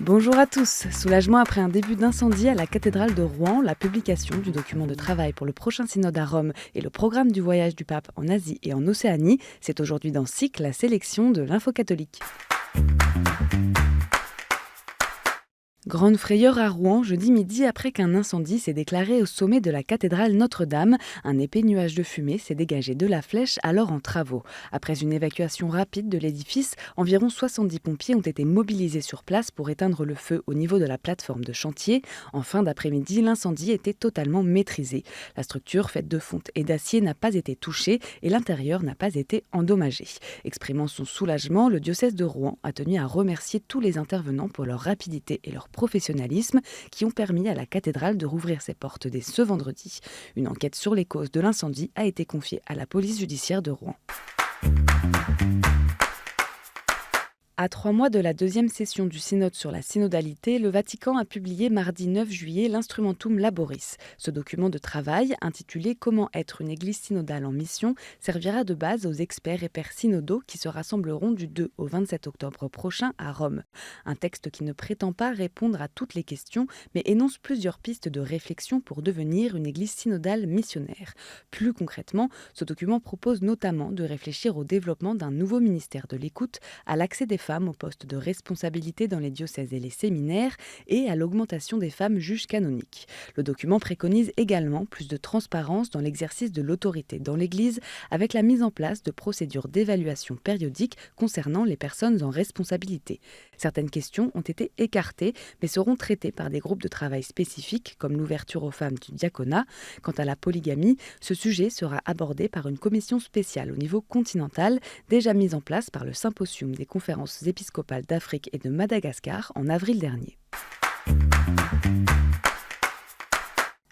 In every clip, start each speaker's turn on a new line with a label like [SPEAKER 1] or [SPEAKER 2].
[SPEAKER 1] Bonjour à tous. Soulagement après un début d'incendie à la cathédrale de Rouen, la publication du document de travail pour le prochain synode à Rome et le programme du voyage du pape en Asie et en Océanie, c'est aujourd'hui dans SIC la sélection de l'info catholique. Grande frayeur à Rouen, jeudi midi, après qu'un incendie s'est déclaré au sommet de la cathédrale Notre-Dame. Un épais nuage de fumée s'est dégagé de la flèche, alors en travaux. Après une évacuation rapide de l'édifice, environ 70 pompiers ont été mobilisés sur place pour éteindre le feu au niveau de la plateforme de chantier. En fin d'après-midi, l'incendie était totalement maîtrisé. La structure, faite de fonte et d'acier, n'a pas été touchée et l'intérieur n'a pas été endommagé. Exprimant son soulagement, le diocèse de Rouen a tenu à remercier tous les intervenants pour leur rapidité et leur professionnalisme qui ont permis à la cathédrale de rouvrir ses portes dès ce vendredi. Une enquête sur les causes de l'incendie a été confiée à la police judiciaire de Rouen. À 3 mois de la deuxième session du synode sur la synodalité, le Vatican a publié mardi 9 juillet l'Instrumentum Laboris. Ce document de travail, intitulé « Comment être une église synodale en mission », servira de base aux experts et pairs synodaux qui se rassembleront du 2 au 27 octobre prochain à Rome. Un texte qui ne prétend pas répondre à toutes les questions, mais énonce plusieurs pistes de réflexion pour devenir une église synodale missionnaire. Plus concrètement, ce document propose notamment de réfléchir au développement d'un nouveau ministère de l'écoute, à l'accès des femmes aux postes de responsabilité dans les diocèses et les séminaires et à l'augmentation des femmes juges canoniques. Le document préconise également plus de transparence dans l'exercice de l'autorité dans l'Église avec la mise en place de procédures d'évaluation périodique concernant les personnes en responsabilité. Certaines questions ont été écartées mais seront traitées par des groupes de travail spécifiques comme l'ouverture aux femmes du diaconat. Quant à la polygamie, ce sujet sera abordé par une commission spéciale au niveau continental déjà mise en place par le Symposium des conférences épiscopales d'Afrique et de Madagascar en avril dernier.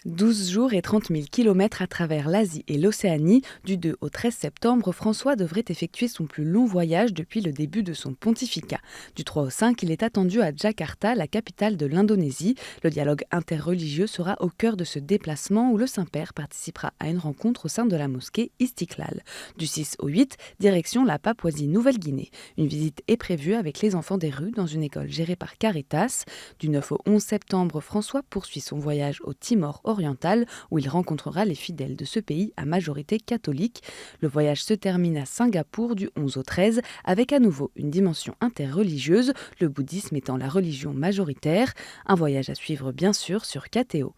[SPEAKER 1] 12 jours et 30 000 kilomètres à travers l'Asie et l'Océanie, du 2 au 13 septembre, François devrait effectuer son plus long voyage depuis le début de son pontificat. Du 3 au 5, il est attendu à Jakarta, la capitale de l'Indonésie. Le dialogue interreligieux sera au cœur de ce déplacement où le Saint-Père participera à une rencontre au sein de la mosquée Istiklal. Du 6 au 8, direction la Papouasie-Nouvelle-Guinée. Une visite est prévue avec les enfants des rues dans une école gérée par Caritas. Du 9 au 11 septembre, François poursuit son voyage au Timor orientale où il rencontrera les fidèles de ce pays à majorité catholique. Le voyage se termine à Singapour du 11 au 13 avec à nouveau une dimension interreligieuse, le bouddhisme étant la religion majoritaire. Un voyage à suivre bien sûr sur KTO.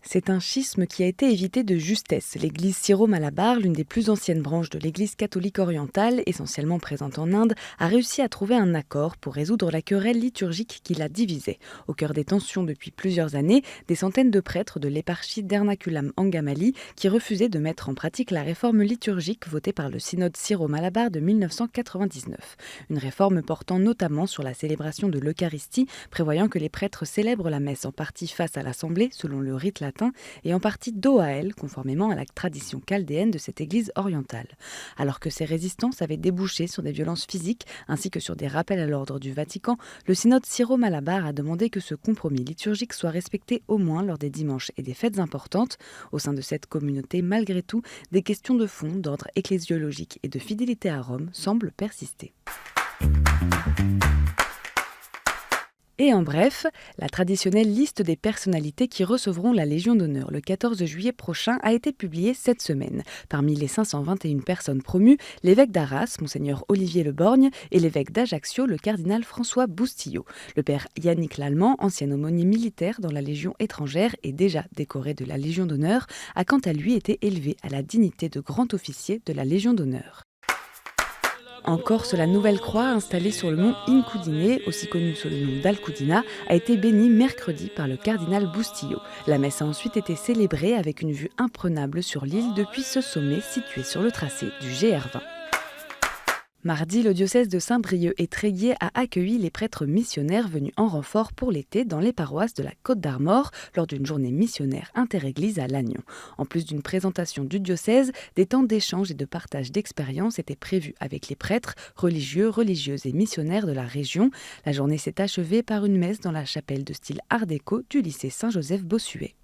[SPEAKER 1] C'est un schisme qui a été évité de justesse. L'église syro-malabar, l'une des plus anciennes branches de l'église catholique orientale, essentiellement présente en Inde, a réussi à trouver un accord pour résoudre la querelle liturgique qui la divisait. Au cœur des tensions depuis plusieurs années, des centaines de prêtres de l'éparchie d'Ernakulam Angamali qui refusaient de mettre en pratique la réforme liturgique votée par le synode syro-malabar de 1999. Une réforme portant notamment sur la célébration de l'Eucharistie, prévoyant que les prêtres célèbrent la messe en partie face à l'Assemblée, selon le rite latin, et en partie dos à elle, conformément à la tradition chaldéenne de cette église orientale. Alors que ces résistances avaient débouché sur des violences physiques ainsi que sur des rappels à l'ordre du Vatican, le synode syro-malabar a demandé que ce compromis liturgique soit respecté au moins lors des dimanches et des fêtes importantes. Au sein de cette communauté, malgré tout, des questions de fond, d'ordre ecclésiologique et de fidélité à Rome semblent persister. Et en bref, la traditionnelle liste des personnalités qui recevront la Légion d'honneur le 14 juillet prochain a été publiée cette semaine. Parmi les 521 personnes promues, l'évêque d'Arras, Monseigneur Olivier Le Borgne, et l'évêque d'Ajaccio, le cardinal François Boustillot. Le père Yannick Lallemand, ancien aumônier militaire dans la Légion étrangère et déjà décoré de la Légion d'honneur, a quant à lui été élevé à la dignité de grand officier de la Légion d'honneur. En Corse, la nouvelle croix installée sur le mont Incudine, aussi connu sous le nom d'Alcudina, a été bénie mercredi par le cardinal Boustillot. La messe a ensuite été célébrée avec une vue imprenable sur l'île depuis ce sommet situé sur le tracé du GR20. Mardi, le diocèse de Saint-Brieuc et Tréguier a accueilli les prêtres missionnaires venus en renfort pour l'été dans les paroisses de la Côte d'Armor lors d'une journée missionnaire interéglise à Lannion. En plus d'une présentation du diocèse, des temps d'échange et de partage d'expériences étaient prévus avec les prêtres, religieux, religieuses et missionnaires de la région. La journée s'est achevée par une messe dans la chapelle de style art déco du lycée Saint-Joseph-Bossuet.